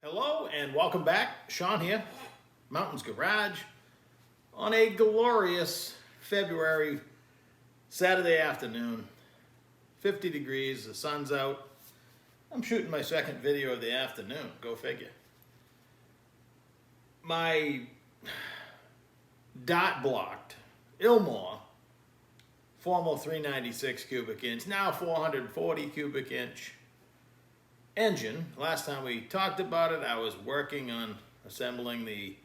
Hello and welcome back. Sean here, Mountains Garage, on a glorious February Saturday afternoon. 50 degrees, the sun's out. I'm shooting my second video of the afternoon, go figure. My dot blocked Ilmor, former 396 cubic inch, now 440 cubic inch engine. Last time we talked about it, I was working on assembling the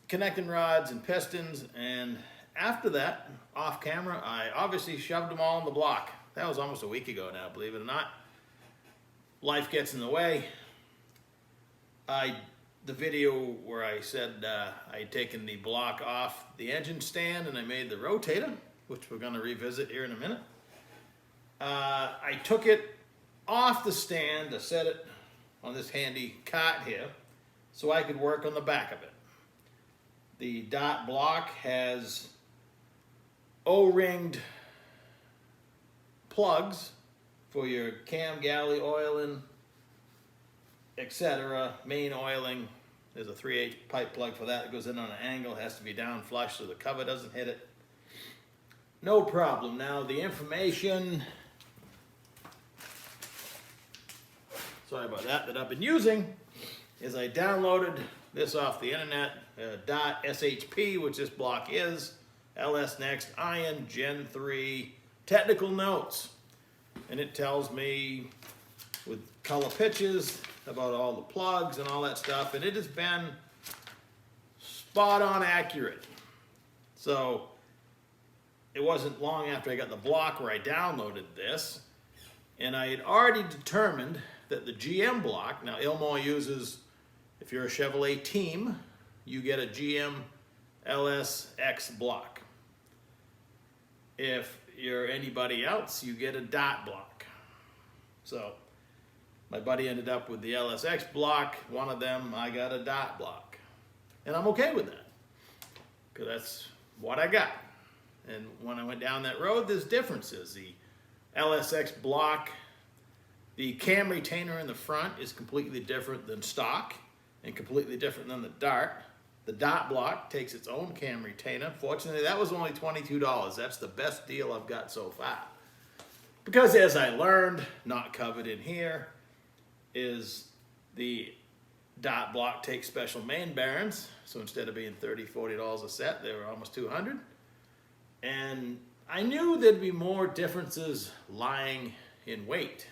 connecting rods and pistons, and after that, off camera, I obviously shoved them all in the block. That was almost a week ago now, believe it or not. Life gets in the way. The video where I said I had taken the block off the engine stand and I made the rotator, which we're going to revisit here in a minute. I took it off the stand to set it on this handy cart here so I could work on the back of it. The dot block has O-ringed plugs for your cam galley oiling, etc. Main oiling. There's a 3/8 pipe plug for that. It goes in on an angle. It has to be down flush so the cover doesn't hit it. No problem. Now the information, sorry about that I've been using is I downloaded this off the internet, .shp, which this block is, LS Next Iron Gen 3 technical notes. And it tells me with color pictures about all the plugs and all that stuff, and it has been spot on accurate. So it wasn't long after I got the block where I downloaded this, and I had already determined that the GM block, now Ilmor uses, if you're a Chevrolet team, you get a GM LSX block. If you're anybody else, you get a dot block. So my buddy ended up with the LSX block. One of them, I got a dot block. And I'm okay with that, because that's what I got. And when I went down that road, there's differences. The LSX block, the cam retainer in the front is completely different than stock and completely different than the dart. The dot block takes its own cam retainer. Fortunately, that was only $22. That's the best deal I've got so far. Because as I learned, not covered in here, is the dot block takes special main bearings. So instead of being $30, $40 a set, they were almost $200. And I knew there'd be more differences lying in weight.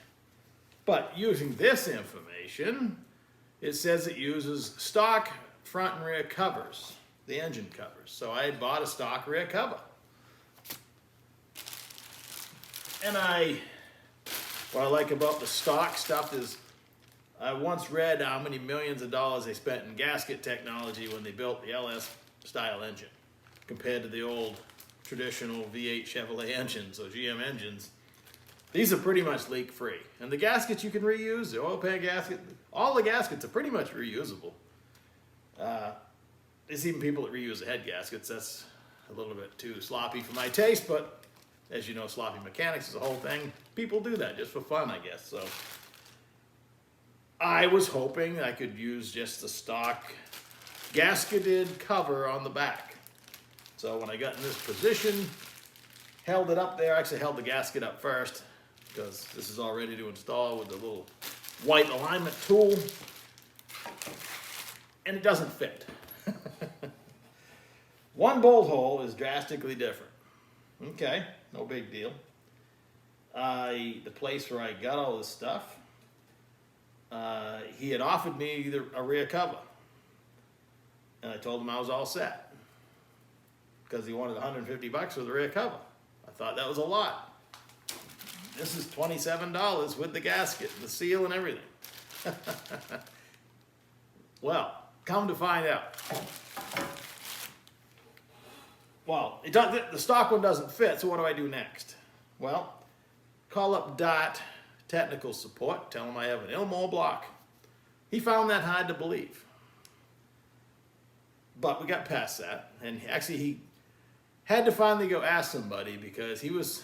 But using this information, it says it uses stock front and rear covers, the engine covers. So I had bought a stock rear cover. And what I like about the stock stuff is I once read how many millions of dollars they spent in gasket technology when they built the LS style engine compared to the old traditional V8 Chevrolet engines, or GM engines. These are pretty much leak free. And the gaskets you can reuse, the oil pan gasket, all the gaskets are pretty much reusable. There's even people that reuse the head gaskets. That's a little bit too sloppy for my taste, but as you know, sloppy mechanics is a whole thing. People do that just for fun, I guess. So I was hoping I could use just the stock gasketed cover on the back. So when I got in this position, held it up there, actually held the gasket up first, because this is all ready to install with the little white alignment tool, and it doesn't fit. One bolt hole is drastically different. Okay, no big deal. The place where I got all this stuff, he had offered me a rear cover, and I told him I was all set, because he wanted $150 for the rear cover. I thought that was a lot. This is $27 with the gasket, the seal, and everything. Well, come to find out. Well, the stock one doesn't fit, so what do I do next? Well, call up Dot Technical Support, tell him I have an Ilmor block. He found that hard to believe. But we got past that, and actually he had to finally go ask somebody, because he was,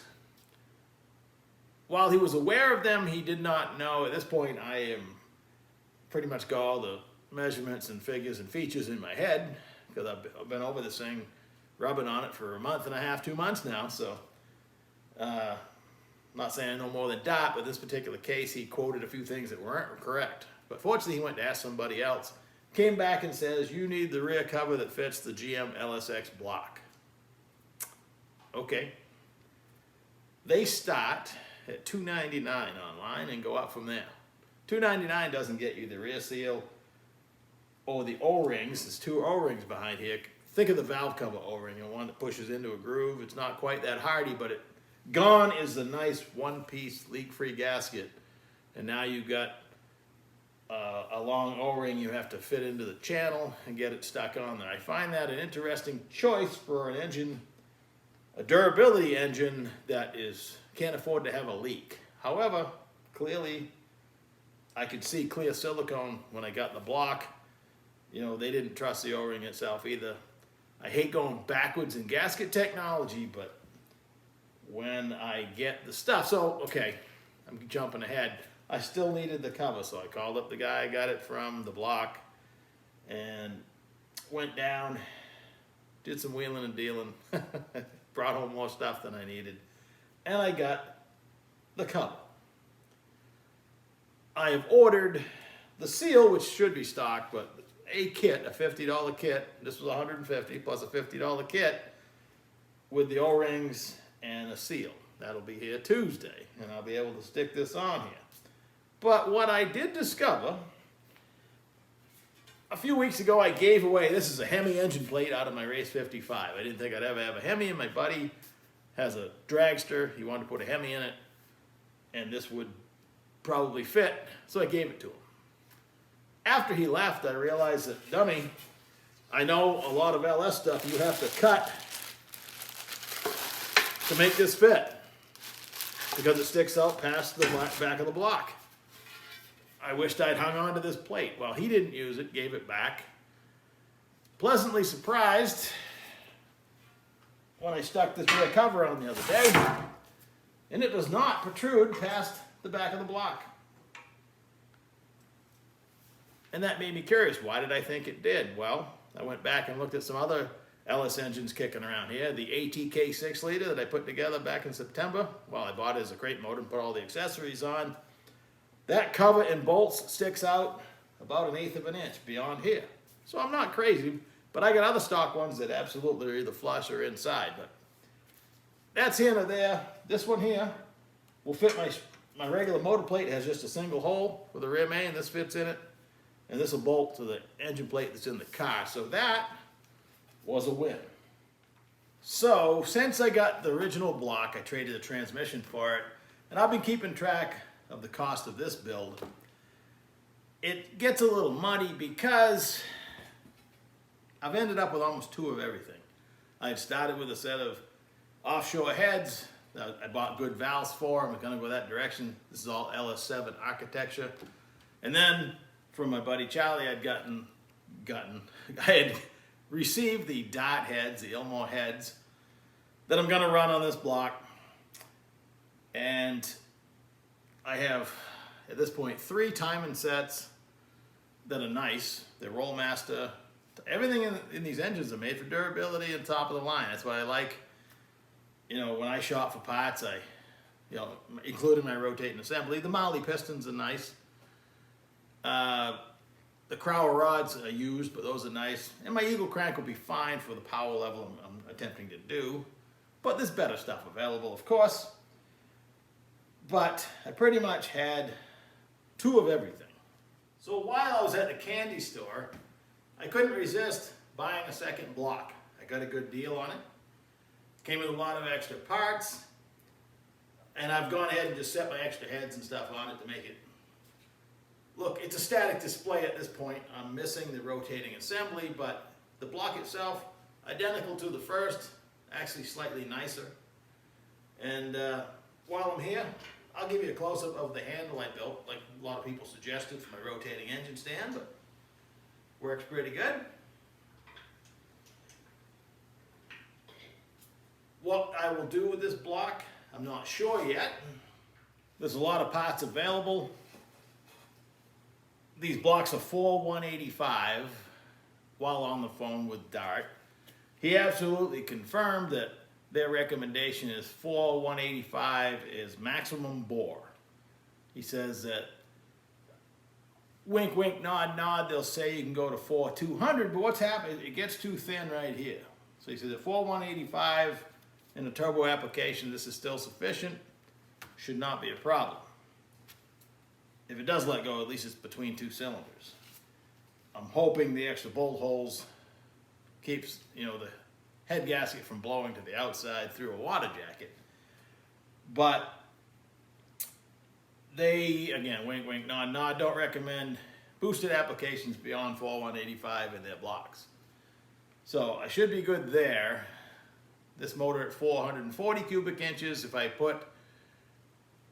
while he was aware of them, he did not know. At this point, I am pretty much got all the measurements and figures and features in my head, because I've been over this thing, rubbing on it for a month and a half, 2 months now. So I'm not saying I know more than Dot, but this particular case, he quoted a few things that weren't correct. But fortunately, he went to ask somebody else, came back and says, you need the rear cover that fits the GM LSX block. Okay. They start at $299 online and go up from there. $299 doesn't get you the rear seal or the O-rings. There's 2 O-rings behind here. Think of the valve cover O-ring, the one that pushes into a groove. It's not quite that hardy, but gone is the nice one-piece leak-free gasket. And now you've got a long O-ring you have to fit into the channel and get it stuck on there. I find that an interesting choice for an engine, a durability engine that can't afford to have a leak. However, clearly, I could see clear silicone when I got the block. You know, they didn't trust the O-ring itself either. I hate going backwards in gasket technology, but when I get the stuff, so, okay, I'm jumping ahead. I still needed the cover, so I called up the guy I got it from, the block, and went down, did some wheeling and dealing, brought home more stuff than I needed, and I got the cover. I have ordered the seal, which should be stocked, but a kit, a $50 kit, this was $150 plus a $50 kit with the O-rings and a seal. That'll be here Tuesday, and I'll be able to stick this on here. But what I did discover, a few weeks ago I gave away, this is a Hemi engine plate out of my Race 55. I didn't think I'd ever have a Hemi, and my buddy has a dragster. He wanted to put a Hemi in it, and this would probably fit, so I gave it to him. After he left, I realized that, dummy, I know a lot of LS stuff you have to cut to make this fit, because it sticks out past the back of the block. I wished I'd hung on to this plate. Well, he didn't use it, gave it back. Pleasantly surprised when I stuck this rear cover on the other day, and it does not protrude past the back of the block. And that made me curious. Why did I think it did? Well, I went back and looked at some other LS engines kicking around here. The ATK 6-liter that I put together back in September. Well, I bought it as a crate motor and put all the accessories on. That cover and bolts sticks out about 1/8 of an inch beyond here. So I'm not crazy, but I got other stock ones that absolutely are either flush or inside. But that's here and there. This one here will fit my regular motor plate. It has just a single hole for the rear main. This fits in it. And this will bolt to the engine plate that's in the car. So that was a win. So since I got the original block, I traded the transmission for it. And I've been keeping track of the cost of this build. It gets a little muddy because I've ended up with almost 2 of everything. I had started with a set of offshore heads. I bought good valves for them. I'm going to go that direction. This is all LS7 architecture. And then from my buddy Charlie, I had received the Dot heads, the Ilmor heads, that I'm going to run on this block. And I have, at this point, 3 timing sets that are nice. They're Rollmaster. Everything in these engines are made for durability and top of the line. That's why I like, you know, when I shop for parts, including my rotating assembly. The Marley pistons are nice. The Crowell rods are used, but those are nice. And my Eagle crank will be fine for the power level I'm attempting to do. But there's better stuff available, of course. But I pretty much had 2 of everything. So while I was at the candy store, I couldn't resist buying a second block. I got a good deal on it. Came with a lot of extra parts. And I've gone ahead and just set my extra heads and stuff on it to make it look. It's a static display at this point. I'm missing the rotating assembly, but the block itself, identical to the first, actually slightly nicer. And while I'm here, I'll give you a close-up of the handle I built, like a lot of people suggested for my rotating engine stand, but works pretty good. What I will do with this block, I'm not sure yet. There's a lot of parts available. these blocks are 4,185 while on the phone with Dart. He absolutely confirmed that their recommendation is 4,185 is maximum bore. He says that wink, wink, nod, nod, they'll say you can go to 4,200, but what's happening, it gets too thin right here. So he says at 4,185 in a turbo application, this is still sufficient, should not be a problem. If it does let go, at least it's between two cylinders. I'm hoping the extra bolt holes keeps, you know, the head gasket from blowing to the outside through a water jacket. But they, again, wink, wink, nod, nod, don't recommend boosted applications beyond 4,185 in their blocks. So I should be good there. This motor at 440 cubic inches, if I put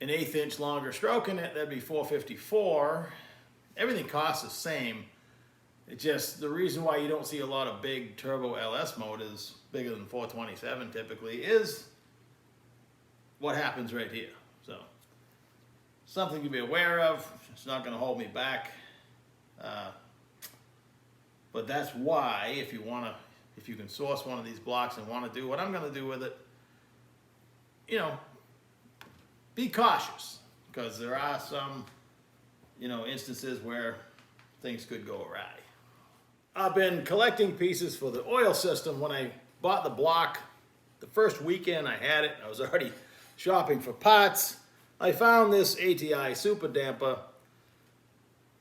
an 1/8 inch longer stroke in it, that'd be 454. Everything costs the same. It's just the reason why you don't see a lot of big turbo LS motors, bigger than 427 typically, is what happens right here. So something to be aware of. It's not going to hold me back. But that's why, if you can source one of these blocks and want to do what I'm going to do with it, you know, be cautious, because there are some, you know, instances where things could go awry. I've been collecting pieces for the oil system. When I bought the block, the first weekend I had it, I was already shopping for parts. I found this ATI super damper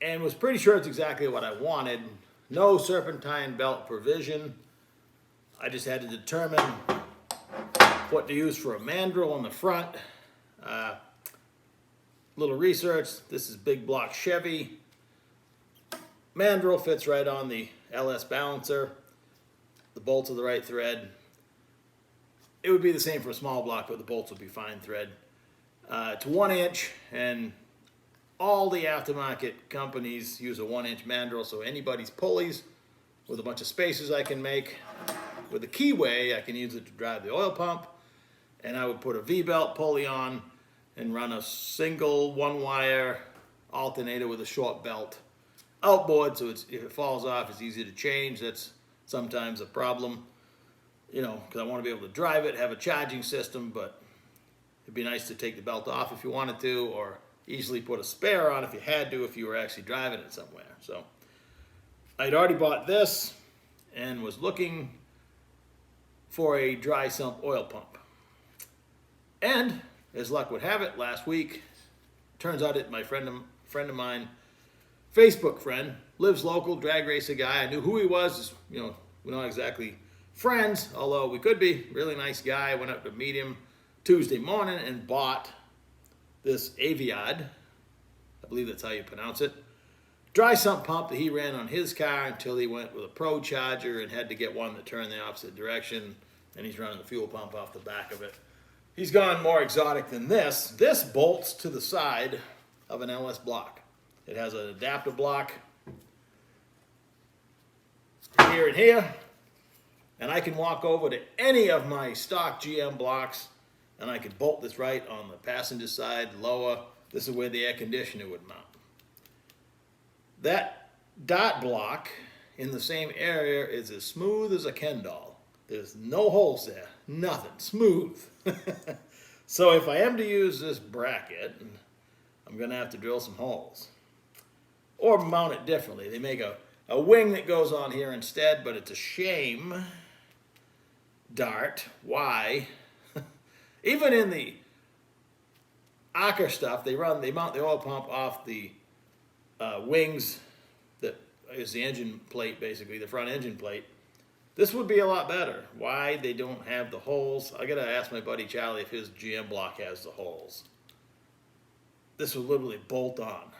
and was pretty sure it's exactly what I wanted. No serpentine belt provision. I just had to determine what to use for a mandrel on the front. Little research, this is big block Chevy. Mandrel fits right on the LS balancer. The bolts are the right thread. It would be the same for a small block, but the bolts would be fine thread. It's 1 inch, and all the aftermarket companies use a 1 inch mandrel, so anybody's pulleys with a bunch of spacers I can make. With a keyway, I can use it to drive the oil pump, and I would put a V-belt pulley on and run a single 1-wire alternator with a short belt outboard, so if it falls off, it's easy to change. That's sometimes a problem, you know, because I want to be able to drive it, have a charging system, but it'd be nice to take the belt off if you wanted to, or easily put a spare on if you had to, if you were actually driving it somewhere. So I'd already bought this and was looking for a dry sump oil pump. And as luck would have it, last week, turns out that my friend of mine, Facebook friend, lives local, drag racer guy. I knew who he was. You know, we're not exactly friends, although we could be. Really nice guy. I went up to meet him Tuesday morning and bought this Aviad, I believe that's how you pronounce it, dry sump pump that he ran on his car until he went with a Pro Charger and had to get one that turned the opposite direction, and he's running the fuel pump off the back of it. He's gone more exotic than this. This bolts to the side of an LS block. It has an adapter block here and here, and I can walk over to any of my stock GM blocks and I can bolt this right on the passenger side, lower. This is where the air conditioner would mount. That dot block in the same area is as smooth as a Ken doll. There's no holes there, nothing, smooth. So if I am to use this bracket, I'm gonna have to drill some holes or mount it differently. They make a wing that goes on here instead, but it's a shame, Dart, why? Even in the Acker stuff, they mount the oil pump off the wings that is the engine plate, basically, the front engine plate. This would be a lot better. Why they don't have the holes? I gotta ask my buddy Charlie if his GM block has the holes. This would literally bolt on.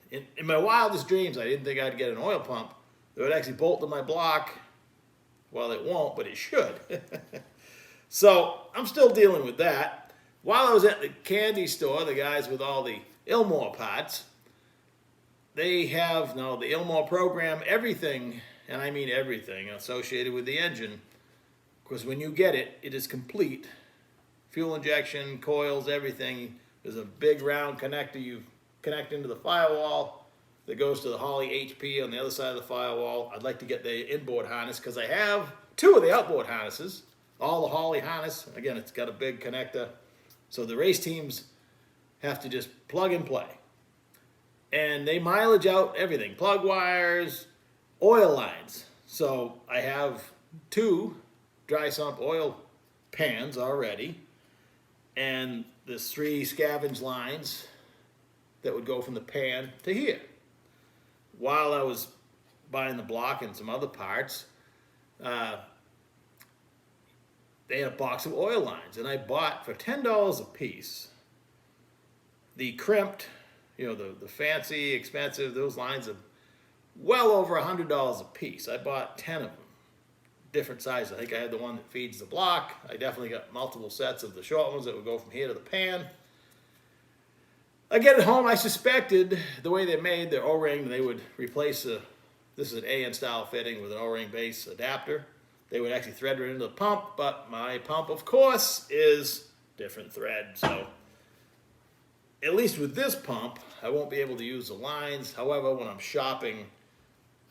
In my wildest dreams, I didn't think I'd get an oil pump that would actually bolt to my block. Well, it won't, but it should. So I'm still dealing with that. While I was at the candy store, the guys with all the Ilmor parts, they have now the Ilmor program, everything, and I mean everything, associated with the engine. Because when you get it, it is complete. Fuel injection, coils, everything. There's a big round connector you connect into the firewall. that goes to the Holley HP on the other side of the firewall. I'd like to get the inboard harness because I have 2 of the outboard harnesses, all the Holley harness. Again, it's got a big connector. So the race teams have to just plug and play. And they mileage out everything, plug wires, oil lines. So I have 2 dry sump oil pans already. And there's 3 scavenge lines that would go from the pan to here. While I was buying the block and some other parts, they had a box of oil lines, and I bought for $10 a piece the crimped, you know, the fancy, expensive, those lines are well over $100 a piece. I bought 10 of them, different sizes. I think I had the one that feeds the block. I definitely got multiple sets of the short ones that would go from here to the pan. I get it home, I suspected the way they're made, they're O-ring, they would replace this is an AN style fitting with an O-ring base adapter. They would actually thread right into the pump, but my pump, of course, is different thread. So at least with this pump, I won't be able to use the lines. However, when I'm shopping,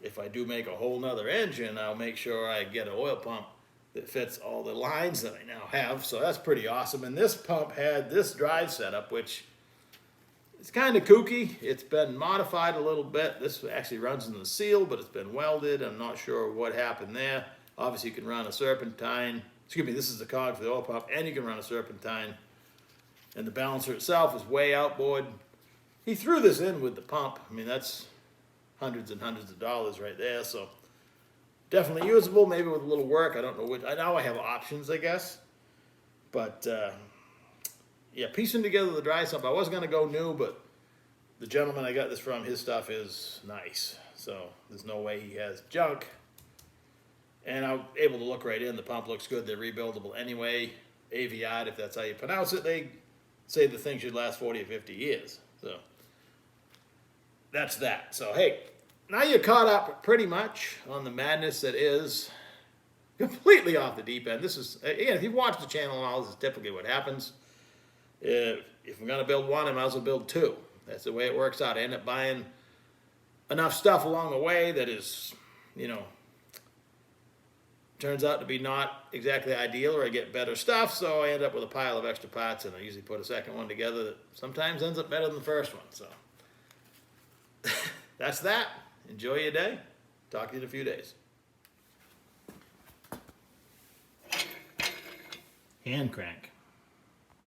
if I do make a whole nother engine, I'll make sure I get an oil pump that fits all the lines that I now have. So that's pretty awesome. And this pump had this drive setup, which it's kind of kooky. It's been modified a little bit. This actually runs in the seal, but it's been welded. I'm not sure what happened there. Obviously, you can run a serpentine. Excuse me, this is the cog for the oil pump, and you can run a serpentine. And the balancer itself is way outboard. He threw this in with the pump. I mean, that's hundreds and hundreds of dollars right there. So definitely usable, maybe with a little work. I don't know which. I know I have options, I guess. But yeah, piecing together the dry sump. I was going to go new, but the gentleman I got this from, his stuff is nice. So there's no way he has junk. And I'm able to look right in. The pump looks good. They're rebuildable anyway. AVI'd, if that's how you pronounce it. They say the thing should last 40 or 50 years. So that's that. So hey, now you're caught up pretty much on the madness that is completely off the deep end. This is, again, if you watch the channel and all, this is typically what happens. If I'm going to build one, I might as well build 2. That's the way it works out. I end up buying enough stuff along the way that is, you know, turns out to be not exactly ideal, or I get better stuff, so I end up with a pile of extra parts, and I usually put a second one together that sometimes ends up better than the first one. So that's that. Enjoy your day. Talk to you in a few days. Hand crank.